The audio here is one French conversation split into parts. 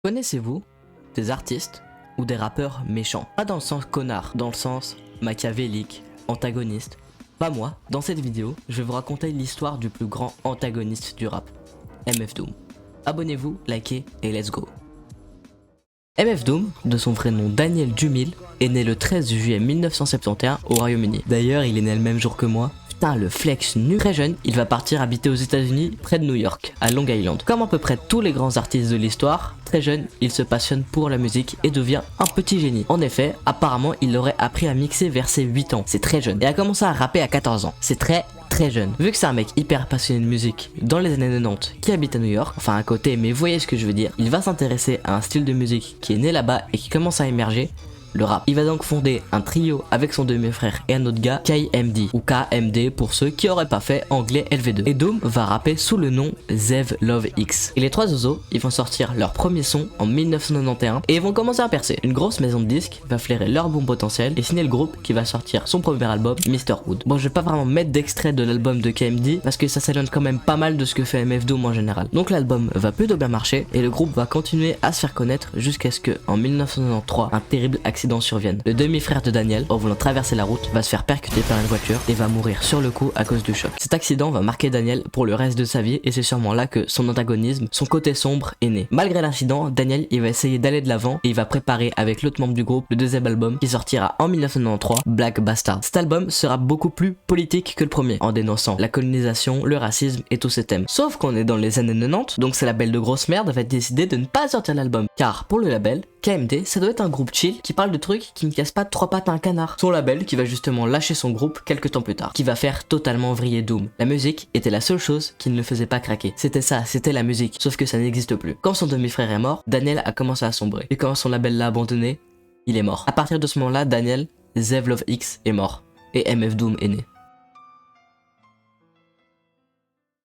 Connaissez-vous des artistes ou des rappeurs méchants? Pas dans le sens connard, dans le sens machiavélique, antagoniste. Pas moi, dans cette vidéo, je vais vous raconter l'histoire du plus grand antagoniste du rap, MF Doom. Abonnez-vous, likez et let's go. MF Doom, de son vrai nom Daniel Dumile, est né le 13 juillet 1971 au Royaume-Uni. D'ailleurs, il est né le même jour que moi. Putain, le flex nu. Très jeune, il va partir habiter aux États-Unis, près de New York, à Long Island. Comme à peu près tous les grands artistes de l'histoire, très jeune, il se passionne pour la musique et devient un petit génie. En effet, apparemment, il aurait appris à mixer vers ses 8 ans. C'est très jeune. Et a commencé à rapper à 14 ans. C'est très jeune. Vu que c'est un mec hyper passionné de musique dans les années 90 qui habite à New York, enfin à côté, mais vous voyez ce que je veux dire, il va s'intéresser à un style de musique qui est né là-bas et qui commence à émerger, le rap. Il va donc fonder un trio avec son demi-frère et un autre gars, KMD ou KMD pour ceux qui auraient pas fait anglais LV2. Et Doom va rapper sous le nom Zev Love X. Et les trois oiseaux, ils vont sortir leur premier son en 1991 et ils vont commencer à percer. Une grosse maison de disques va flairer leur bon potentiel et signer le groupe qui va sortir son premier album, Mr. Wood. Bon, je vais pas vraiment mettre d'extrait de l'album de KMD parce que ça s'éloigne quand même pas mal de ce que fait MF Doom en général. Donc l'album va plutôt bien marcher et le groupe va continuer à se faire connaître jusqu'à ce que en 1993 un terrible accident survienne. Le demi-frère de Daniel, en voulant traverser la route, va se faire percuter par une voiture et va mourir sur le coup à cause du choc. Cet accident va marquer Daniel pour le reste de sa vie et c'est sûrement là que son antagonisme, son côté sombre est né. Malgré l'incident, Daniel il va essayer d'aller de l'avant et il va préparer avec l'autre membre du groupe le deuxième album qui sortira en 1993, Black Bastard. Cet album sera beaucoup plus politique que le premier, en dénonçant la colonisation, le racisme et tous ces thèmes. Sauf qu'on est dans les années 90, donc ce label de grosse merde va décider de ne pas sortir l'album. Car pour le label, KMD, ça doit être un groupe chill qui parle de trucs qui ne cassent pas trois pattes à un canard. Son label qui va justement lâcher son groupe quelques temps plus tard, qui va faire totalement vriller Doom. La musique était la seule chose qui ne le faisait pas craquer. C'était ça, c'était la musique, sauf que ça n'existe plus. Quand son demi-frère est mort, Daniel a commencé à sombrer. Et quand son label l'a abandonné, il est mort. À partir de ce moment-là, Daniel, Zev Love X est mort. Et MF Doom est né.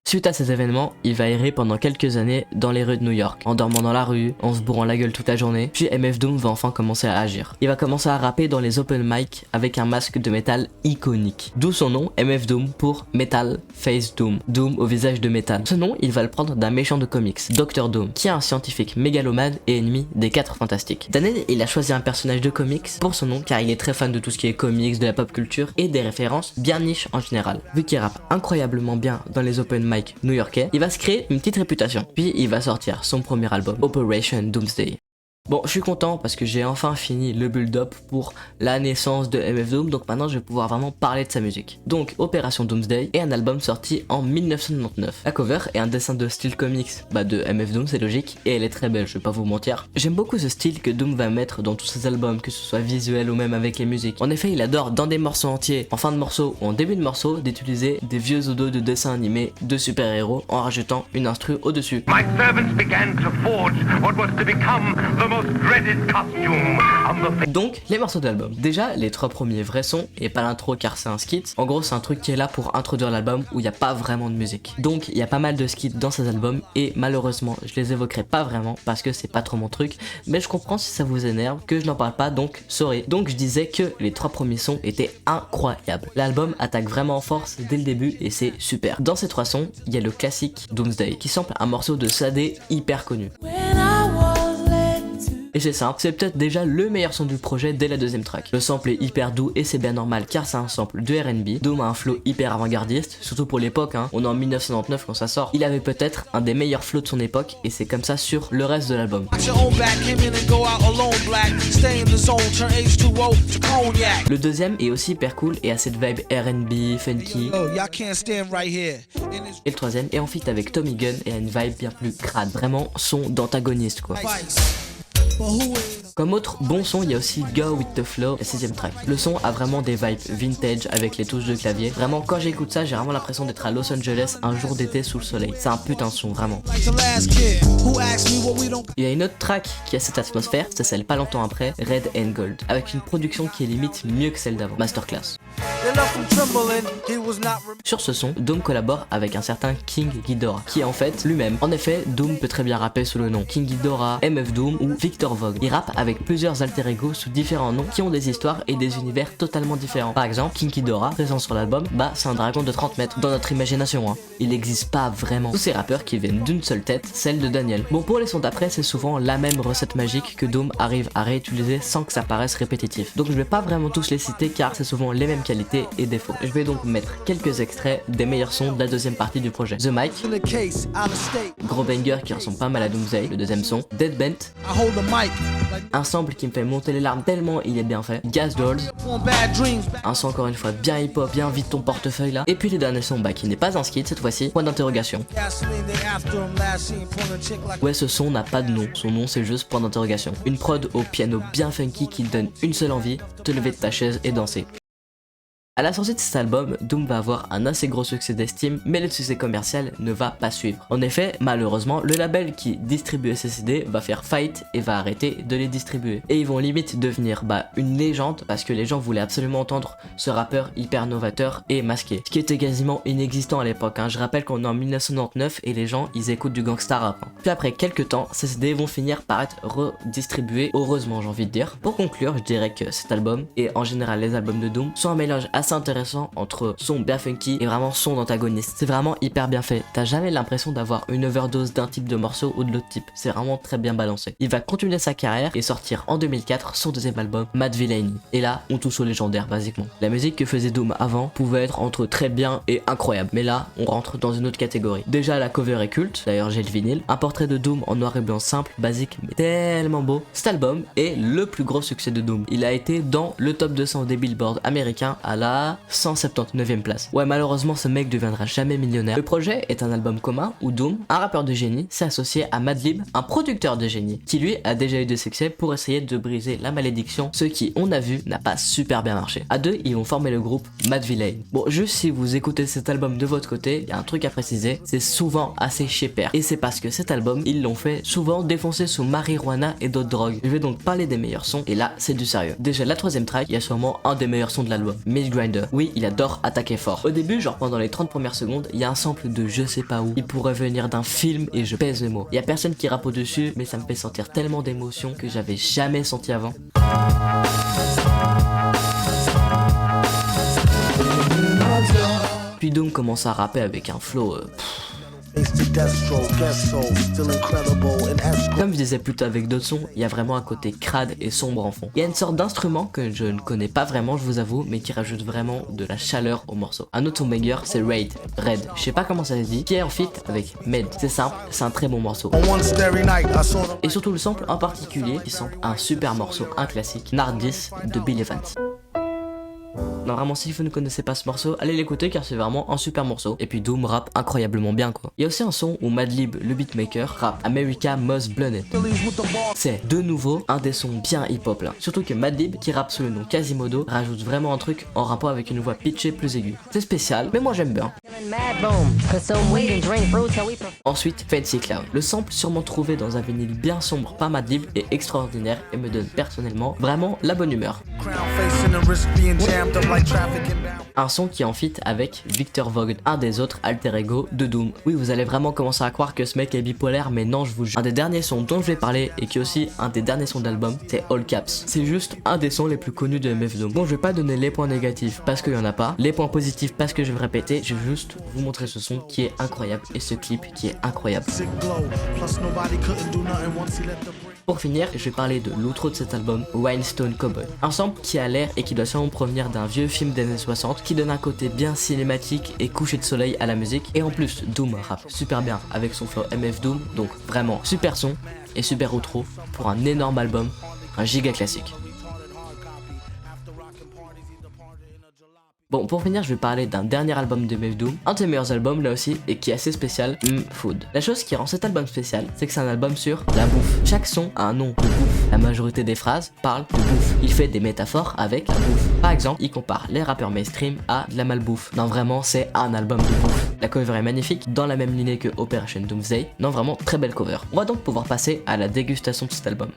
Suite à ces événements, il va errer pendant quelques années dans les rues de New York, en dormant dans la rue, en se bourrant la gueule toute la journée, puis MF Doom va enfin commencer à agir. Il va commencer à rapper dans les open mic avec un masque de métal iconique. D'où son nom, MF Doom pour Metal Face Doom, Doom au visage de métal. Ce nom, il va le prendre d'un méchant de comics, Dr. Doom, qui est un scientifique mégalomane et ennemi des 4 fantastiques. Daniel, il a choisi un personnage de comics pour son nom car il est très fan de tout ce qui est comics, de la pop culture et des références bien niches en général. Vu qu'il rappe incroyablement bien dans les open mic new-yorkais, il va se créer une petite réputation. Puis il va sortir son premier album, Operation Doomsday. Bon, je suis content parce que j'ai enfin fini le build-up pour la naissance de MF Doom, donc maintenant je vais pouvoir vraiment parler de sa musique. Donc, Operation Doomsday est un album sorti en 1999. La cover est un dessin de style comics de MF Doom, c'est logique, et elle est très belle, je vais pas vous mentir. J'aime beaucoup ce style que Doom va mettre dans tous ses albums, que ce soit visuel ou même avec les musiques. En effet, il adore dans des morceaux entiers, en fin de morceau ou en début de morceau, d'utiliser des vieux audios de dessins animés de super-héros en rajoutant une instru au-dessus. My servants began to forge what was to become the Donc les morceaux de l'album. Déjà les 3 premiers vrais sons et pas l'intro car c'est un skit. En gros c'est un truc qui est là pour introduire l'album où il n'y a pas vraiment de musique. Donc il y a pas mal de skits dans ces albums et malheureusement je les évoquerai pas vraiment parce que c'est pas trop mon truc. Mais je comprends si ça vous énerve que je n'en parle pas, donc sorry. Donc je disais que les 3 premiers sons étaient incroyables. L'album attaque vraiment en force dès le début et c'est super. Dans ces 3 sons il y a le classique Doomsday qui sample un morceau de Sadé hyper connu. Et c'est simple, c'est peut-être déjà le meilleur son du projet dès la deuxième track. Le sample est hyper doux et c'est bien normal car c'est un sample de R&B. Doom a un flow hyper avant-gardiste, surtout pour l'époque, on est en 1999 quand ça sort. Il avait peut-être un des meilleurs flows de son époque et c'est comme ça sur le reste de l'album. Le deuxième est aussi hyper cool et a cette vibe R&B, funky. Et le troisième est en feat avec Tommy Gunn et a une vibe bien plus crade, vraiment son d'antagoniste quoi. Comme autre bon son, il y a aussi Go With The Flow, la 6ème track. Le son a vraiment des vibes vintage avec les touches de clavier. Vraiment, quand j'écoute ça, j'ai vraiment l'impression d'être à Los Angeles un jour d'été sous le soleil. C'est un putain de son, vraiment. Il y a une autre track qui a cette atmosphère, c'est celle pas longtemps après, Red and Gold, avec une production qui est limite mieux que celle d'avant, Masterclass. Sur ce son, Doom collabore avec un certain King Ghidorah, qui est en fait lui-même. En effet, Doom peut très bien rapper sous le nom King Ghidorah, MF Doom ou Victor Vogue. Il rappe avec plusieurs alter ego sous différents noms qui ont des histoires et des univers totalement différents. Par exemple, King Ghidorah, présent sur l'album, bah c'est un dragon de 30 mètres, dans notre imagination hein. Il n'existe pas vraiment. Tous ces rappeurs qui viennent d'une seule tête, celle de Daniel. Bon, pour les sons d'après, c'est souvent la même recette magique que Doom arrive à réutiliser sans que ça paraisse répétitif. Donc je vais pas vraiment tous les citer car c'est souvent les mêmes qualités et défauts. Je vais donc mettre quelques extraits des meilleurs sons de la deuxième partie du projet. The Mic, gros banger qui ressemble pas mal à Doomsday, le deuxième son. Dead Bent, un sample qui me fait monter les larmes tellement il est bien fait. Gas Dolls, un son encore une fois bien hip hop, bien vite ton portefeuille là. Et puis le dernier son bah qui n'est pas un skit cette fois-ci, point d'interrogation. Ouais, ce son n'a pas de nom, son nom c'est juste point d'interrogation. Une prod au piano bien funky qui te donne une seule envie, te lever de ta chaise et danser. À la sortie de cet album, Doom va avoir un assez gros succès d'estime, mais le succès commercial ne va pas suivre. En effet, malheureusement, le label qui distribuait ces CD va faire faillite et va arrêter de les distribuer. Et ils vont limite devenir une légende parce que les gens voulaient absolument entendre ce rappeur hyper novateur et masqué. Ce qui était quasiment inexistant à l'époque. Hein. Je rappelle qu'on est en 1999 et les gens ils écoutent du gangsta rap. Hein. Puis après quelques temps, ces CD vont finir par être redistribués, heureusement j'ai envie de dire. Pour conclure, je dirais que cet album, et en général les albums de Doom, sont un mélange assez intéressant entre son bien funky et vraiment son d'antagoniste. C'est vraiment hyper bien fait. T'as jamais l'impression d'avoir une overdose d'un type de morceau ou de l'autre type. C'est vraiment très bien balancé. Il va continuer sa carrière et sortir en 2004 son deuxième album, Mad Villainy. Et là, on touche au légendaire basiquement. La musique que faisait Doom avant pouvait être entre très bien et incroyable. Mais là, on rentre dans une autre catégorie. Déjà, la cover est culte. D'ailleurs, j'ai le vinyle. Un portrait de Doom en noir et blanc simple, basique, mais tellement beau. Cet album est le plus gros succès de Doom. Il a été dans le top 200 des billboards américains à la 179e place. Ouais, malheureusement ce mec deviendra jamais millionnaire. Le projet est un album commun où Doom, un rappeur de génie, s'est associé à Madlib, un producteur de génie, qui lui a déjà eu des succès pour essayer de briser la malédiction, ce qui, on a vu, n'a pas super bien marché. À deux, ils vont former le groupe Mad Villainy. Bon, juste si vous écoutez cet album de votre côté, il y a un truc à préciser, c'est souvent assez chez-père. Et c'est parce que cet album, ils l'ont fait souvent défoncer sous marijuana et d'autres drogues. Je vais donc parler des meilleurs sons, et là, c'est du sérieux. Déjà, la troisième track, il y a sûrement un des meilleurs sons de l'album, Meat Grinder. Oui, il adore attaquer fort. Au début, genre pendant les 30 premières secondes, il y a un sample de je sais pas où. Il pourrait venir d'un film et je pèse le mot. Il y a personne qui rappe au-dessus, mais ça me fait sentir tellement d'émotions que j'avais jamais senti avant. Puis Doom commence à rapper avec un flow comme je disais plus tôt avec d'autres sons, il y a vraiment un côté crade et sombre en fond. Il y a une sorte d'instrument que je ne connais pas vraiment, je vous avoue, mais qui rajoute vraiment de la chaleur au morceau. Un autre son banger, c'est Red, je sais pas comment ça se dit, qui est en feat avec Med. C'est simple, c'est un très bon morceau. Et surtout le sample en particulier, qui sample un super morceau, un classique, Nardis de Bill Evans. Non vraiment, si vous ne connaissez pas ce morceau, allez l'écouter car c'est vraiment un super morceau. Et puis Doom rappe incroyablement bien quoi. Il y a aussi un son où Madlib, le beatmaker, rappe America Most Blunted. C'est de nouveau un des sons bien hip hop là. Surtout que Madlib, qui rappe sous le nom Quasimodo, rajoute vraiment un truc en rapport avec une voix pitchée plus aiguë. C'est spécial, mais moi j'aime bien. Ensuite, Fancy Clown. Le sample sûrement trouvé dans un vinyle bien sombre par Madlib est extraordinaire et me donne personnellement vraiment la bonne humeur. Un son qui est en feat avec Victor Vaughn, un des autres alter ego de Doom. Oui, vous allez vraiment commencer à croire que ce mec est bipolaire, mais non, je vous jure. Un des derniers sons dont je vais parler et qui est aussi un des derniers sons d'album, c'est All Caps. C'est juste un des sons les plus connus de MF Doom. Bon, je vais pas donner les points négatifs parce qu'il y en a pas, les points positifs parce que je vais me répéter, je vais juste vous montrer ce son qui est incroyable et ce clip qui est incroyable. Pour finir, je vais parler de l'outro de cet album, Rhinestone Cowboy. Un sample qui a l'air et qui doit sûrement provenir d'un vieux film des années 60 qui donne un côté bien cinématique et coucher de soleil à la musique. Et en plus, Doom rappe super bien avec son flow MF Doom, donc vraiment super son et super outro pour un énorme album, un giga classique. Bon, pour finir, je vais parler d'un dernier album de MF Doom, un de ses meilleurs albums là aussi, et qui est assez spécial, Food. La chose qui rend cet album spécial, c'est que c'est un album sur la bouffe. Chaque son a un nom de bouffe. La majorité des phrases parlent de bouffe. Il fait des métaphores avec la bouffe. Par exemple, il compare les rappeurs mainstream à de la malbouffe. Non, vraiment, c'est un album de bouffe. La cover est magnifique, dans la même lignée que Operation Doomsday. Non, vraiment, très belle cover. On va donc pouvoir passer à la dégustation de cet album.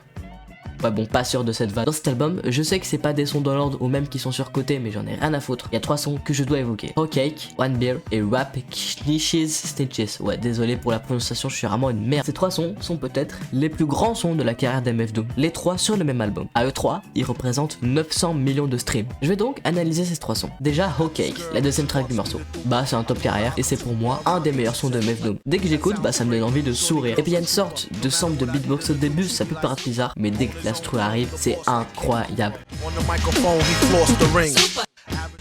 Ouais bon, pas sûr de cette vanne. Dans cet album, je sais que c'est pas des sons dans l'ordre ou même qui sont surcotés, mais j'en ai rien à foutre. Il y a 3 sons que je dois évoquer. Hoe Cake, One Beer et Rap Knishes Stitches. Ouais, désolé pour la prononciation, je suis vraiment une merde. Ces 3 sons sont peut-être les plus grands sons de la carrière d'MF Doom. Les 3 sur le même album. À eux 3, ils représentent 900 millions de streams. Je vais donc analyser ces 3 sons. Déjà, Hoe Cake, la deuxième track du morceau. Bah, c'est un top carrière et c'est pour moi un des meilleurs sons de MF Doom. Dès que j'écoute, bah ça me donne envie de sourire. Et puis il y a une sorte de sample de beatbox au début, ça peut paraître bizarre, mais dès que l'instru arrive, c'est incroyable.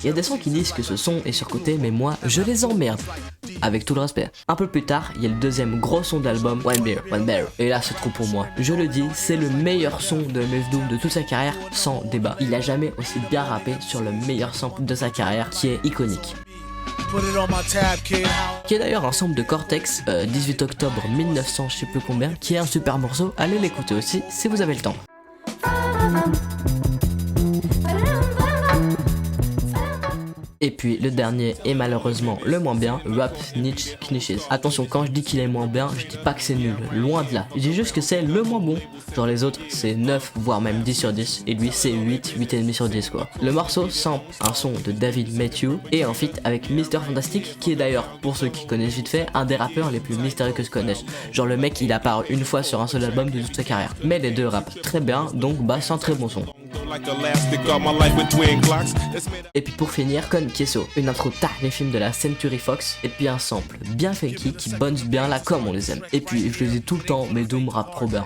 Il y a des sons qui disent que ce son est surcoté, mais moi, je les emmerde. Avec tout le respect. Un peu plus tard, il y a le deuxième gros son d'album, One Beer, One Beer. Et là, c'est trop pour moi. Je le dis, c'est le meilleur son de MF Doom de toute sa carrière, sans débat. Il a jamais aussi bien rappé sur le meilleur sample de sa carrière, qui est iconique. Qui est d'ailleurs un sample de Cortex, 18 octobre 1900, je sais plus combien, qui est un super morceau. Allez l'écouter aussi si vous avez le temps. Et puis le dernier et malheureusement le moins bien, Rap Knishes. Attention, quand je dis qu'il est moins bien, je dis pas que c'est nul, loin de là. Je dis juste que c'est le moins bon. Genre les autres c'est 9 voire même 10 sur 10 et lui c'est 8,5 sur 10 quoi. Le morceau sample un son de David Matthew et un feat avec Mr Fantastic qui est d'ailleurs, pour ceux qui connaissent vite fait, un des rappeurs les plus mystérieux que je connaisse. Genre le mec il apparaît une fois sur un seul album de toute sa carrière. Mais les deux rappent très bien, donc bah c'est un très bon son. Et puis pour finir, Con Queso, une intro film de la Century Fox, et puis un sample bien funky qui bounce bien là comme on les aime. Et puis je le dis tout le temps, mais Doom rappe trop bien.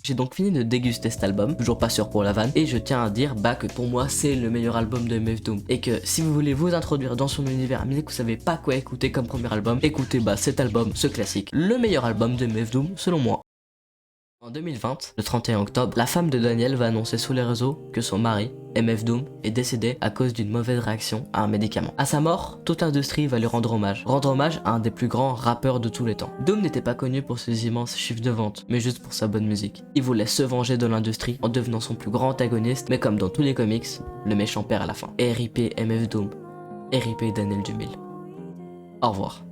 J'ai donc fini de déguster cet album, toujours pas sûr pour la vanne, et je tiens à dire bah que pour moi c'est le meilleur album de MF Doom. Et que si vous voulez vous introduire dans son univers mais que vous savez pas quoi écouter comme premier album, écoutez bah cet album, ce classique, le meilleur album de MF Doom selon moi. En 2020, le 31 octobre, la femme de Daniel va annoncer sur les réseaux que son mari, MF Doom, est décédé à cause d'une mauvaise réaction à un médicament. À sa mort, toute l'industrie va lui rendre hommage. Rendre hommage à un des plus grands rappeurs de tous les temps. Doom n'était pas connu pour ses immenses chiffres de vente, mais juste pour sa bonne musique. Il voulait se venger de l'industrie en devenant son plus grand antagoniste, mais comme dans tous les comics, le méchant perd à la fin. RIP MF Doom, RIP Daniel Dumil. Au revoir.